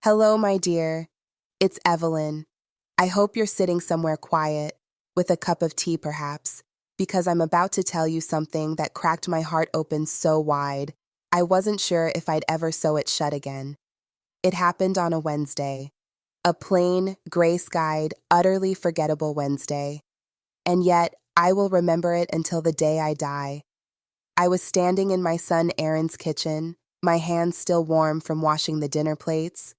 Hello, my dear. It's Evelyn. I hope you're sitting somewhere quiet, with a cup of tea perhaps, because I'm about to tell you something that cracked my heart open so wide, I wasn't sure if I'd ever sew it shut again. It happened on a Wednesday. A plain, gray-skied, utterly forgettable Wednesday. And yet, I will remember it until the day I die. I was standing in my son Aaron's kitchen, my hands still warm from washing the dinner plates,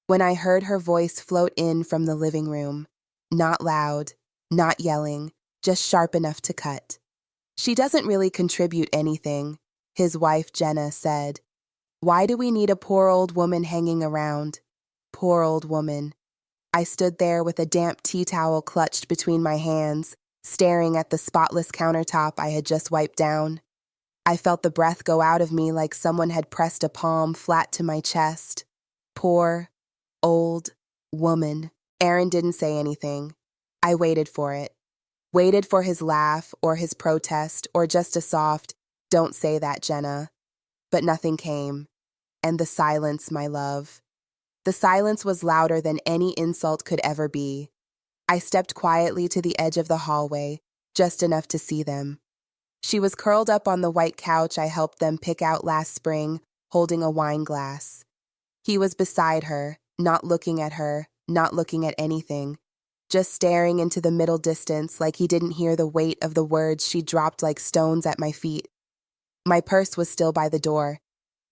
when I heard her voice float in from the living room. Not loud, not yelling, just sharp enough to cut. "She doesn't really contribute anything," his wife Jenna said. "Why do we need a poor old woman hanging around?" Poor old woman. I stood there with a damp tea towel clutched between my hands, staring at the spotless countertop I had just wiped down. I felt the breath go out of me like someone had pressed a palm flat to my chest. Poor, old woman. Aaron didn't say anything. I waited for it. Waited for his laugh or his protest or just a soft, "Don't say that, Jenna." But nothing came. And the silence, my love. The silence was louder than any insult could ever be. I stepped quietly to the edge of the hallway, just enough to see them. She was curled up on the white couch I helped them pick out last spring, holding a wine glass. He was beside her, not looking at her, not looking at anything, just staring into the middle distance like he didn't hear the weight of the words she dropped like stones at my feet. My purse was still by the door.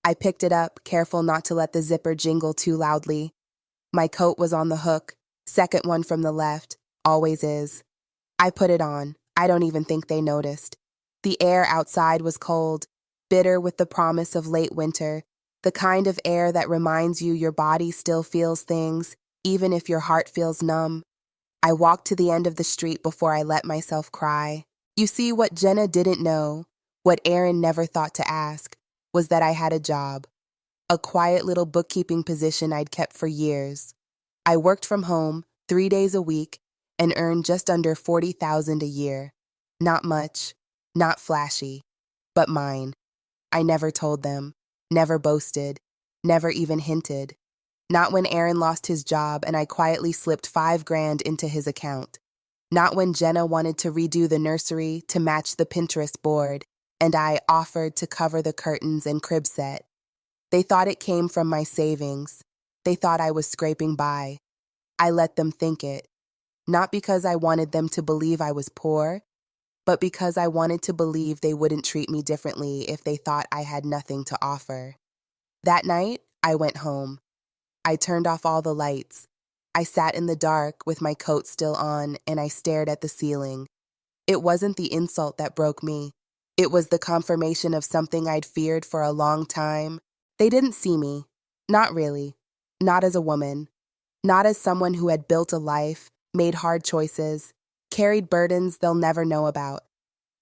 I picked it up, careful not to let the zipper jingle too loudly. My coat was on the hook, second one from the left, always is. I put it on. I don't even think they noticed. The air outside was cold, bitter with the promise of late winter, the kind of air that reminds you your body still feels things, even if your heart feels numb. I walked to the end of the street before I let myself cry. You see, what Jenna didn't know, what Aaron never thought to ask, was that I had a job. A quiet little bookkeeping position I'd kept for years. I worked from home 3 days a week and earned just under $40,000 a year. Not much, not flashy, but mine. I never told them, never boasted, never even hinted. Not when Aaron lost his job and I quietly slipped $5,000 into his account. Not when Jenna wanted to redo the nursery to match the Pinterest board, and I offered to cover the curtains and crib set. They thought it came from my savings. They thought I was scraping by. I let them think it. Not because I wanted them to believe I was poor, but because I wanted to believe they wouldn't treat me differently if they thought I had nothing to offer. That night, I went home. I turned off all the lights. I sat in the dark with my coat still on, and I stared at the ceiling. It wasn't the insult that broke me. It was the confirmation of something I'd feared for a long time. They didn't see me. Not really. Not as a woman. Not as someone who had built a life, made hard choices, carried burdens they'll never know about.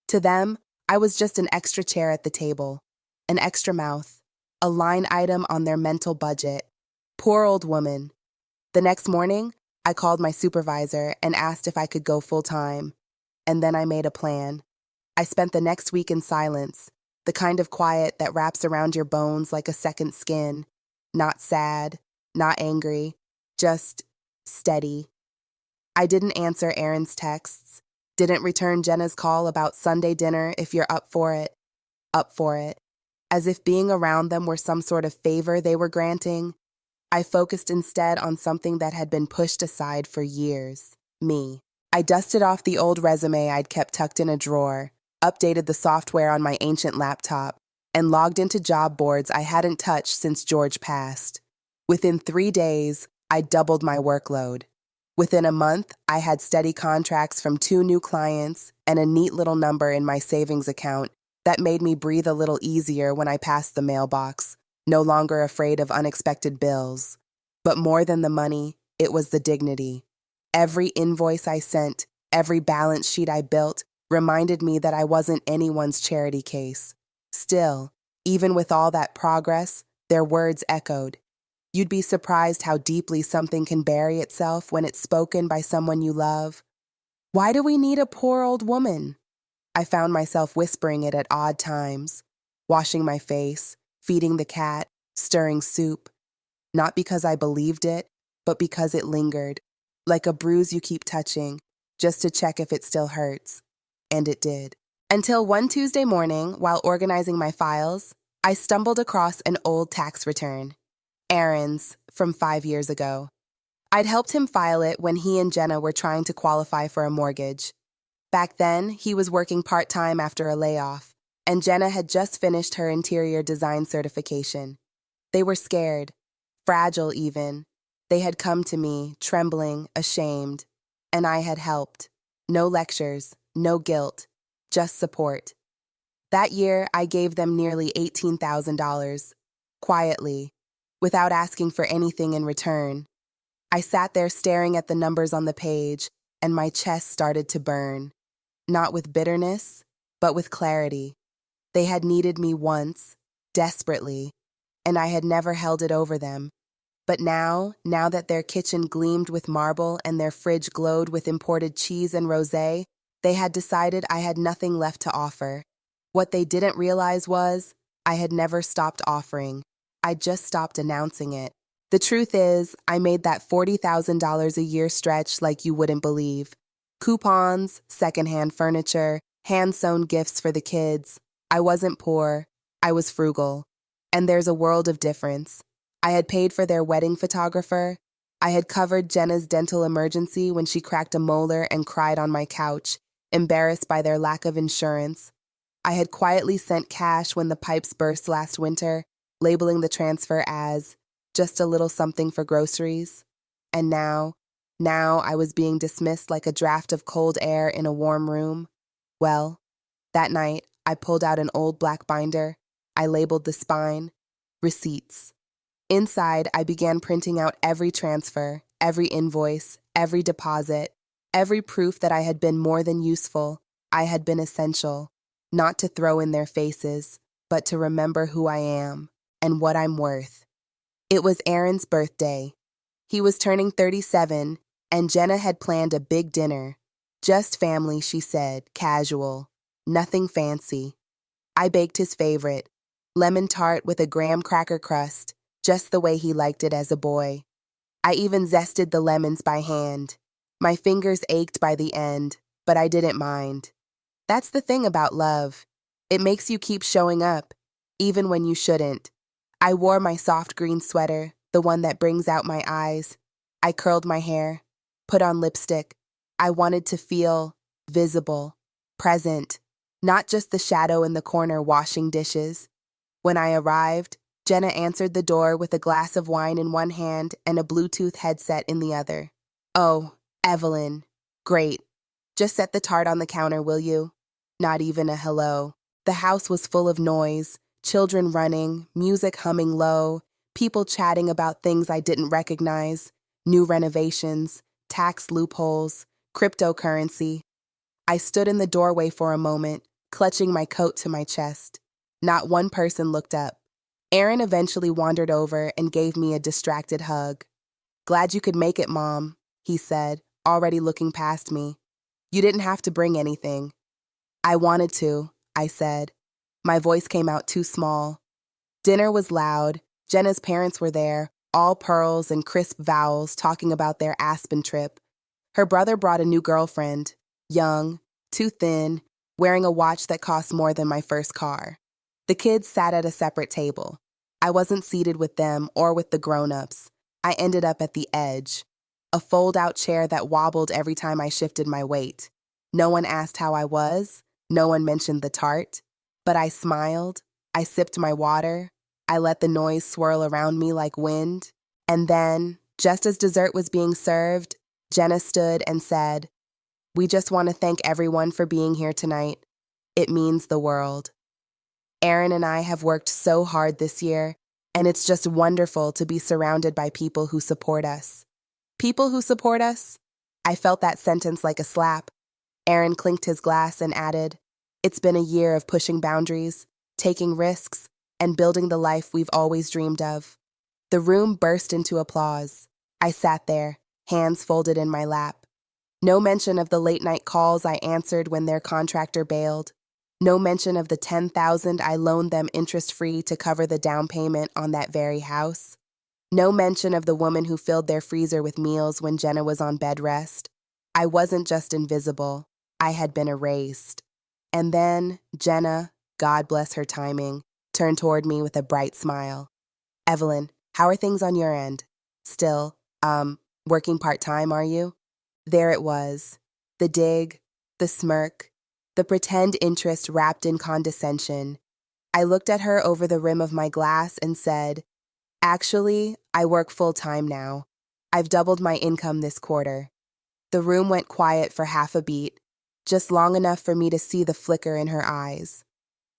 To them, I was just an extra chair at the table, an extra mouth, a line item on their mental budget. Poor old woman. The next morning, I called my supervisor and asked if I could go full-time. And then I made a plan. I spent the next week in silence, the kind of quiet that wraps around your bones like a second skin. Not sad, not angry, just steady. I didn't answer Aaron's texts, didn't return Jenna's call about Sunday dinner if you're up for it. Up for it. As if being around them were some sort of favor they were granting. I focused instead on something that had been pushed aside for years. Me. I dusted off the old resume I'd kept tucked in a drawer, updated the software on my ancient laptop, and logged into job boards I hadn't touched since George passed. Within 3 days, I doubled my workload. Within a month, I had steady contracts from 2 new clients and a neat little number in my savings account that made me breathe a little easier when I passed the mailbox, no longer afraid of unexpected bills. But more than the money, it was the dignity. Every invoice I sent, every balance sheet I built, reminded me that I wasn't anyone's charity case. Still, even with all that progress, their words echoed. You'd be surprised how deeply something can bury itself when it's spoken by someone you love. Why do we need a poor old woman? I found myself whispering it at odd times, washing my face, feeding the cat, stirring soup. Not because I believed it, but because it lingered, like a bruise you keep touching, just to check if it still hurts. And it did. Until one Tuesday morning, while organizing my files, I stumbled across an old tax return. Aaron's, from 5 years ago. I'd helped him file it when he and Jenna were trying to qualify for a mortgage. Back then, he was working part-time after a layoff, and Jenna had just finished her interior design certification. They were scared, fragile even. They had come to me, trembling, ashamed, and I had helped. No lectures, no guilt, just support. That year, I gave them nearly $18,000, quietly, without asking for anything in return. I sat there staring at the numbers on the page, and my chest started to burn. Not with bitterness, but with clarity. They had needed me once, desperately, and I had never held it over them. But now that their kitchen gleamed with marble and their fridge glowed with imported cheese and rosé, they had decided I had nothing left to offer. What they didn't realize was, I had never stopped offering. I just stopped announcing it. The truth is, I made that $40,000 a year stretch like you wouldn't believe. Coupons, secondhand furniture, hand-sewn gifts for the kids. I wasn't poor. I was frugal. And there's a world of difference. I had paid for their wedding photographer. I had covered Jenna's dental emergency when she cracked a molar and cried on my couch, embarrassed by their lack of insurance. I had quietly sent cash when the pipes burst last winter, labeling the transfer as just a little something for groceries. And now I was being dismissed like a draft of cold air in a warm room. Well, that night, I pulled out an old black binder. I labeled the spine, receipts. Inside, I began printing out every transfer, every invoice, every deposit, every proof that I had been more than useful. I had been essential, not to throw in their faces, but to remember who I am and what I'm worth. It was Aaron's birthday. He was turning 37, and Jenna had planned a big dinner. Just family, she said, casual, nothing fancy. I baked his favorite, lemon tart with a graham cracker crust, just the way he liked it as a boy. I even zested the lemons by hand. My fingers ached by the end, but I didn't mind. That's the thing about love. It makes you keep showing up, even when you shouldn't. I wore my soft green sweater, the one that brings out my eyes. I curled my hair, put on lipstick. I wanted to feel visible, present, not just the shadow in the corner washing dishes. When I arrived, Jenna answered the door with a glass of wine in one hand and a Bluetooth headset in the other. "Oh, Evelyn. Great. Just set the tart on the counter, will you?" Not even a hello. The house was full of noise, children running, music humming low, people chatting about things I didn't recognize, new renovations, tax loopholes, cryptocurrency. I stood in the doorway for a moment, clutching my coat to my chest. Not one person looked up. Aaron eventually wandered over and gave me a distracted hug. "Glad you could make it, Mom," he said, already looking past me. "You didn't have to bring anything." "I wanted to," I said. My voice came out too small. Dinner was loud. Jenna's parents were there, all pearls and crisp vowels, talking about their Aspen trip. Her brother brought a new girlfriend, young, too thin, wearing a watch that cost more than my first car. The kids sat at a separate table. I wasn't seated with them or with the grown-ups. I ended up at the edge, a fold-out chair that wobbled every time I shifted my weight. No one asked how I was. No one mentioned the tart. But I smiled. I sipped my water. I let the noise swirl around me like wind. And then, just as dessert was being served, Jenna stood and said, "We just want to thank everyone for being here tonight. It means the world." Aaron and I have worked so hard this year, and it's just wonderful to be surrounded by people who support us. People who support us? I felt that sentence like a slap. Aaron clinked his glass and added, "It's been a year of pushing boundaries, taking risks, and building the life we've always dreamed of." The room burst into applause. I sat there, hands folded in my lap. No mention of the late-night calls I answered when their contractor bailed. No mention of the $10,000 I loaned them interest-free to cover the down payment on that very house. No mention of the woman who filled their freezer with meals when Jenna was on bed rest. I wasn't just invisible, I had been erased. And then Jenna, God bless her timing, turned toward me with a bright smile. Evelyn, how are things on your end? Still, working part-time, are you? There it was. The dig, the smirk, the pretend interest wrapped in condescension. I looked at her over the rim of my glass and said, actually, I work full-time now. I've doubled my income this quarter. The room went quiet for half a beat, just long enough for me to see the flicker in her eyes.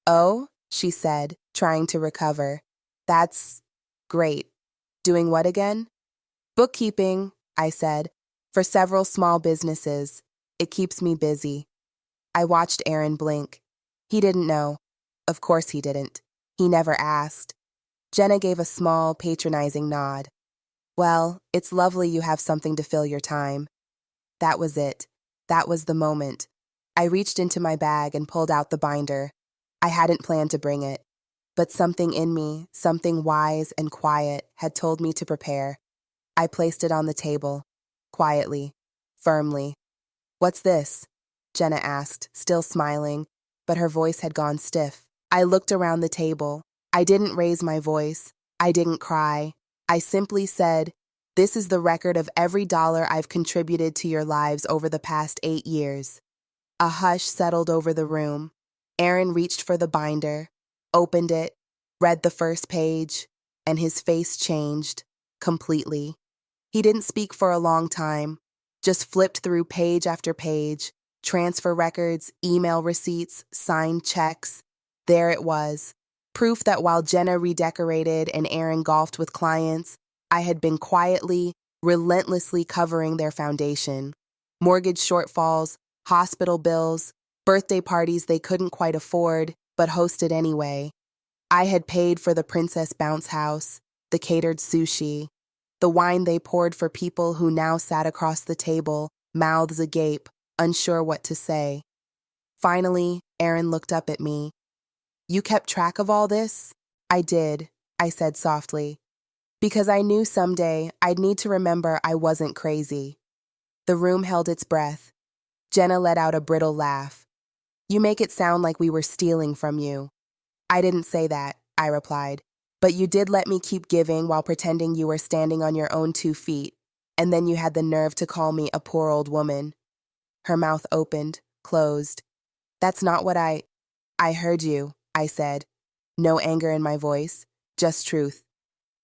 Oh, she said, trying to recover. That's great. Doing what again? Bookkeeping, I said, for several small businesses. It keeps me busy. I watched Aaron blink. He didn't know. Of course he didn't. He never asked. Jenna gave a small, patronizing nod. Well, it's lovely you have something to fill your time. That was it. That was the moment. I reached into my bag and pulled out the binder. I hadn't planned to bring it, but something in me, something wise and quiet, had told me to prepare. I placed it on the table, quietly, firmly. What's this? Jenna asked, still smiling, but her voice had gone stiff. I looked around the table. I didn't raise my voice. I didn't cry. I simply said, this is the record of every dollar I've contributed to your lives over the past 8 years. A hush settled over the room. Aaron reached for the binder, opened it, read the first page, and his face changed, completely. He didn't speak for a long time, just flipped through page after page, transfer records, email receipts, signed checks. There it was, proof that while Jenna redecorated and Aaron golfed with clients, I had been quietly, relentlessly covering their foundation. Mortgage shortfalls, hospital bills, birthday parties they couldn't quite afford, but hosted anyway. I had paid for the Princess Bounce House, the catered sushi, the wine they poured for people who now sat across the table, mouths agape, unsure what to say. Finally, Aaron looked up at me. You kept track of all this? I did, I said softly, because I knew someday I'd need to remember I wasn't crazy. The room held its breath. Jenna let out a brittle laugh. You make it sound like we were stealing from you. I didn't say that, I replied, but you did let me keep giving while pretending you were standing on your own 2 feet, and then you had the nerve to call me a poor old woman. Her mouth opened, closed. That's not what I heard you, I said. No anger in my voice, just truth.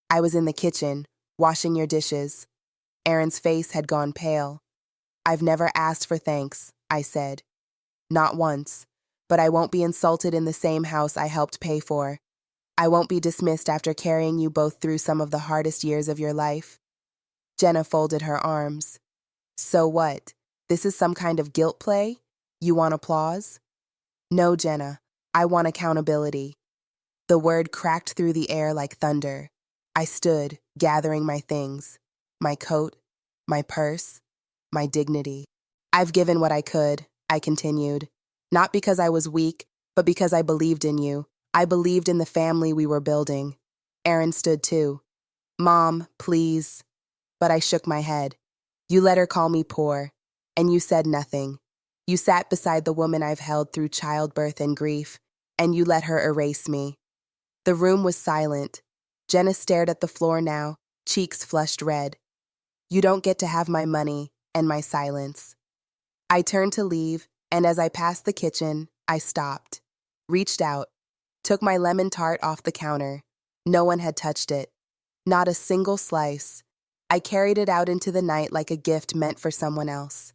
I was in the kitchen, washing your dishes. Aaron's face had gone pale. I've never asked for thanks, I said. Not once, but I won't be insulted in the same house I helped pay for. I won't be dismissed after carrying you both through some of the hardest years of your life. Jenna folded her arms. So what? This is some kind of guilt play? You want applause? No, Jenna. I want accountability. The word cracked through the air like thunder. I stood, gathering my things. My coat, my purse, my dignity. I've given what I could, I continued. Not because I was weak, but because I believed in you. I believed in the family we were building. Aaron stood too. Mom, please. But I shook my head. You let her call me poor, and you said nothing. You sat beside the woman I've held through childbirth and grief, and you let her erase me. The room was silent. Jenna stared at the floor now, cheeks flushed red. You don't get to have my money and my silence. I turned to leave, and as I passed the kitchen, I stopped, reached out, took my lemon tart off the counter. No one had touched it. Not a single slice. I carried it out into the night like a gift meant for someone else.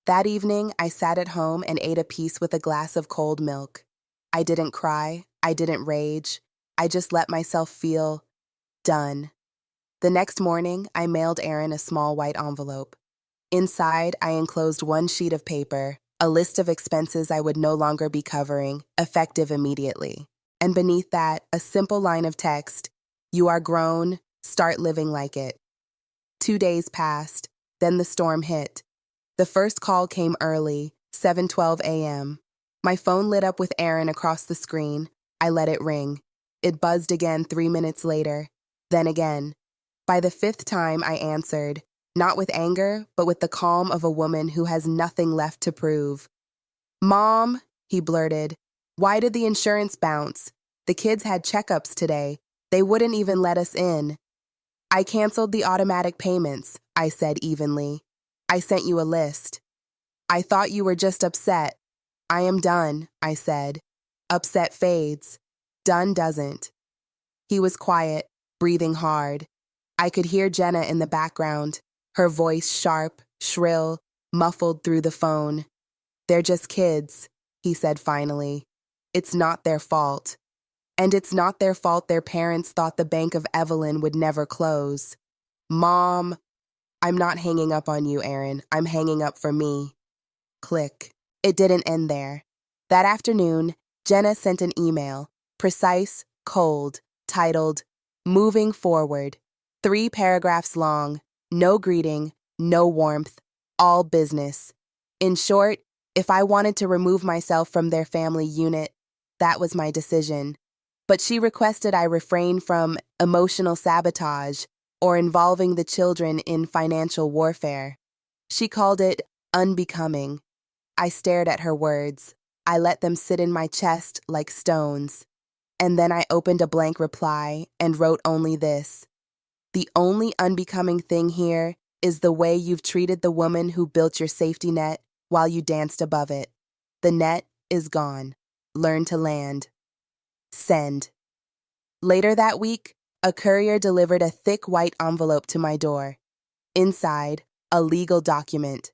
That evening, I sat at home and ate a piece with a glass of cold milk. I didn't cry. I didn't rage. I just let myself feel done. The next morning, I mailed Aaron a small white envelope. Inside, I enclosed 1 sheet of paper, a list of expenses I would no longer be covering, effective immediately. And beneath that, a simple line of text, you are grown, start living like it. 2 days passed, then the storm hit. The first call came early, 7:12 a.m. My phone lit up with Aaron across the screen. I let it ring. It buzzed again 3 minutes later, then again. By the fifth time, I answered, not with anger, but with the calm of a woman who has nothing left to prove. "Mom," he blurted, "why did the insurance bounce? The kids had checkups today. They wouldn't even let us in." "I canceled the automatic payments," I said evenly. "I sent you a list." "I thought you were just upset." "I am done," I said. "Upset fades. Done doesn't." He was quiet, breathing hard. I could hear Jenna in the background, her voice sharp, shrill, muffled through the phone. "They're just kids," he said finally. "It's not their fault. And it's not their fault their parents thought the Bank of Evelyn would never close." "Mom," "I'm not hanging up on you, Aaron. I'm hanging up for me." Click. It didn't end there. That afternoon, Jenna sent an email, precise, cold, titled, "Moving Forward." 3 paragraphs long, no greeting, no warmth, all business. In short, if I wanted to remove myself from their family unit, that was my decision. But she requested I refrain from emotional sabotage or involving the children in financial warfare. She called it unbecoming. I stared at her words. I let them sit in my chest like stones. And then I opened a blank reply and wrote only this: "The only unbecoming thing here is the way you've treated the woman who built your safety net while you danced above it. The net is gone. Learn to land. Send." Later that week, a courier delivered a thick white envelope to my door. Inside, a legal document.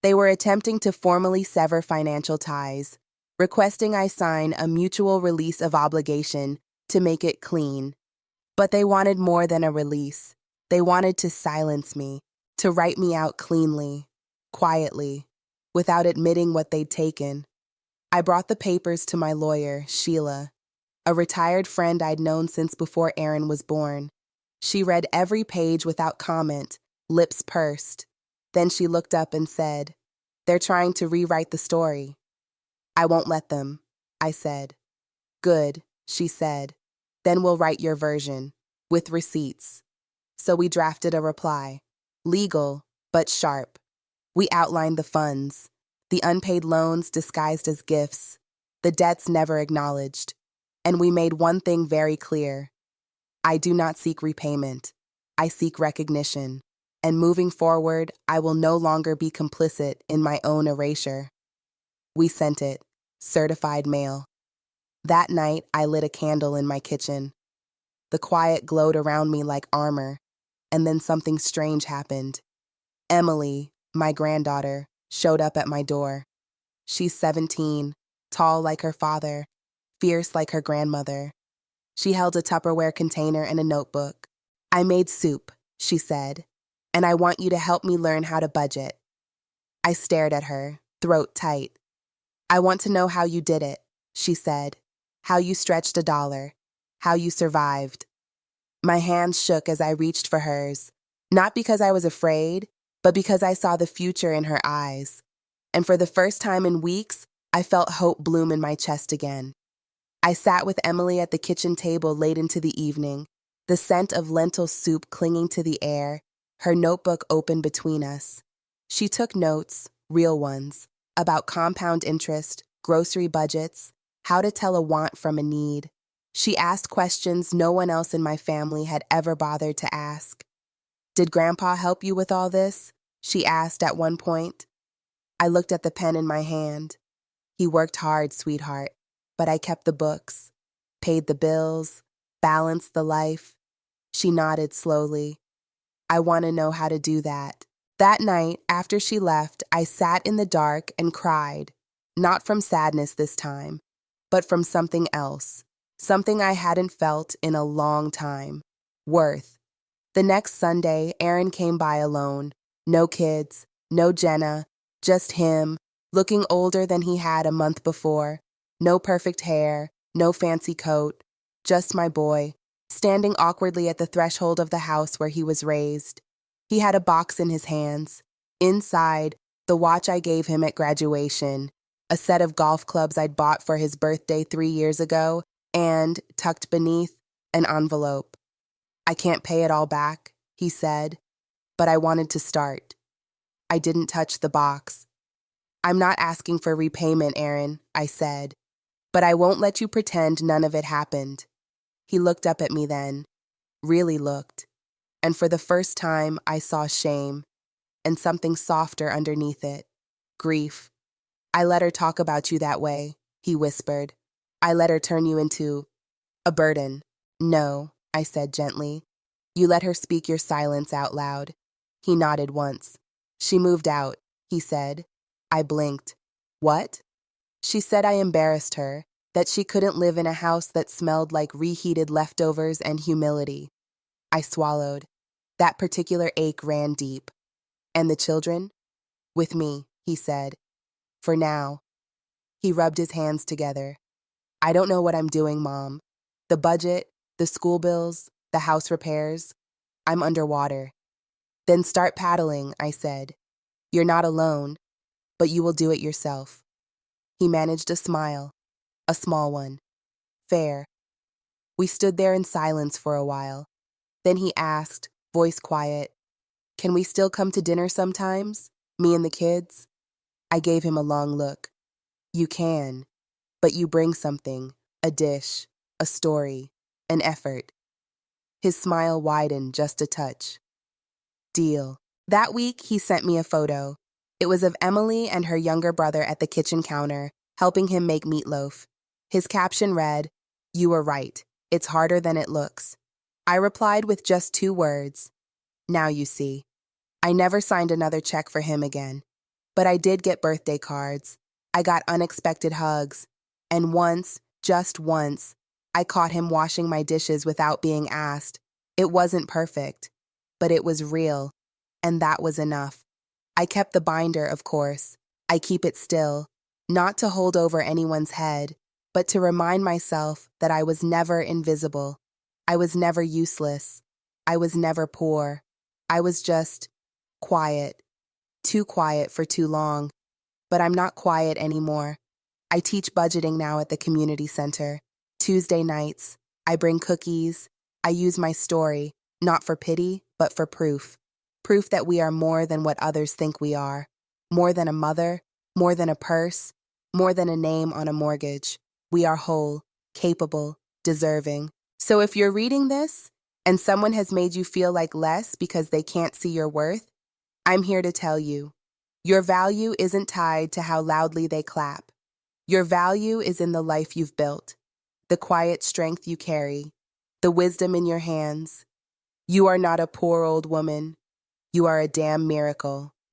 They were attempting to formally sever financial ties, requesting I sign a mutual release of obligation to make it clean. But they wanted more than a release. They wanted to silence me, to write me out cleanly, quietly, without admitting what they'd taken. I brought the papers to my lawyer, Sheila, a retired friend I'd known since before Aaron was born. She read every page without comment, lips pursed. Then she looked up and said, "They're trying to rewrite the story." "I won't let them," I said. "Good," she said. "Then we'll write your version, with receipts." So we drafted a reply, legal, but sharp. We outlined the funds, the unpaid loans disguised as gifts, the debts never acknowledged. And we made one thing very clear. I do not seek repayment. I seek recognition. And moving forward, I will no longer be complicit in my own erasure. We sent it, certified mail. That night, I lit a candle in my kitchen. The quiet glowed around me like armor, and then something strange happened. Emily, my granddaughter, showed up at my door. She's 17, tall like her father, fierce like her grandmother. She held a Tupperware container and a notebook. "I made soup," she said, "and I want you to help me learn how to budget." I stared at her, throat tight. "I want to know how you did it," she said, "how you stretched $1, how you survived." My hands shook as I reached for hers, not because I was afraid, but because I saw the future in her eyes. And for the first time in weeks, I felt hope bloom in my chest again. I sat with Emily at the kitchen table late into the evening, the scent of lentil soup clinging to the air, her notebook open between us. She took notes, real ones, about compound interest, grocery budgets, how to tell a want from a need. She asked questions no one else in my family had ever bothered to ask. "Did Grandpa help you with all this?" she asked at one point. I looked at the pen in my hand. "He worked hard, sweetheart, but I kept the books, paid the bills, balanced the life." She nodded slowly. "I want to know how to do that." That night, after she left, I sat in the dark and cried, not from sadness this time, but from something else, something I hadn't felt in a long time: worth. The next Sunday, Aaron came by alone. No kids, no Jenna, just him, looking older than he had a month before. No perfect hair, no fancy coat, just my boy, standing awkwardly at the threshold of the house where he was raised. He had a box in his hands. Inside, the watch I gave him at graduation, a set of golf clubs I'd bought for his birthday 3 years ago, and, tucked beneath, an envelope. "I can't pay it all back," he said, but I wanted to start. I didn't touch the box. I'm not asking for repayment, Aaron, I said, but I won't let you pretend none of it happened. He looked up at me then, really looked, and for the first time I saw shame and something softer underneath it, grief. I let her talk about you that way, he whispered. I let her turn you into a burden. No, I said gently. You let her speak your silence out loud. He nodded once. She moved out, he said. I blinked. What? She said I embarrassed her, that she couldn't live in a house that smelled like reheated leftovers and humility. I swallowed. That particular ache ran deep. And the children? With me, he said. For now. He rubbed his hands together. I don't know what I'm doing, Mom. The budget, the school bills, the house repairs. I'm underwater. Then start paddling, I said. You're not alone, but you will do it yourself. He managed a smile, a small one. Fair. We stood there in silence for a while. Then he asked, voice quiet, can we still come to dinner sometimes, me and the kids? I gave him a long look. You can, but you bring something, a dish, a story, an effort. His smile widened just a touch. Deal. That week, he sent me a photo. It was of Emily and her younger brother at the kitchen counter, helping him make meatloaf. His caption read, "You were right. It's harder than it looks." I replied with just 2 words. Now you see. I never signed another check for him again. But I did get birthday cards. I got unexpected hugs. And once, just once, I caught him washing my dishes without being asked. It wasn't perfect, but it was real. And that was enough. I kept the binder, of course. I keep it still, not to hold over anyone's head, but to remind myself that I was never invisible. I was never useless. I was never poor. I was just quiet. Too quiet for too long. But I'm not quiet anymore. I teach budgeting now at the community center. Tuesday nights, I bring cookies. I use my story, not for pity, but for proof. Proof that we are more than what others think we are. More than a mother, more than a purse, more than a name on a mortgage. We are whole, capable, deserving. So if you're reading this, and someone has made you feel like less because they can't see your worth, I'm here to tell you, your value isn't tied to how loudly they clap. Your value is in the life you've built, the quiet strength you carry, the wisdom in your hands. You are not a poor old woman. You are a damn miracle.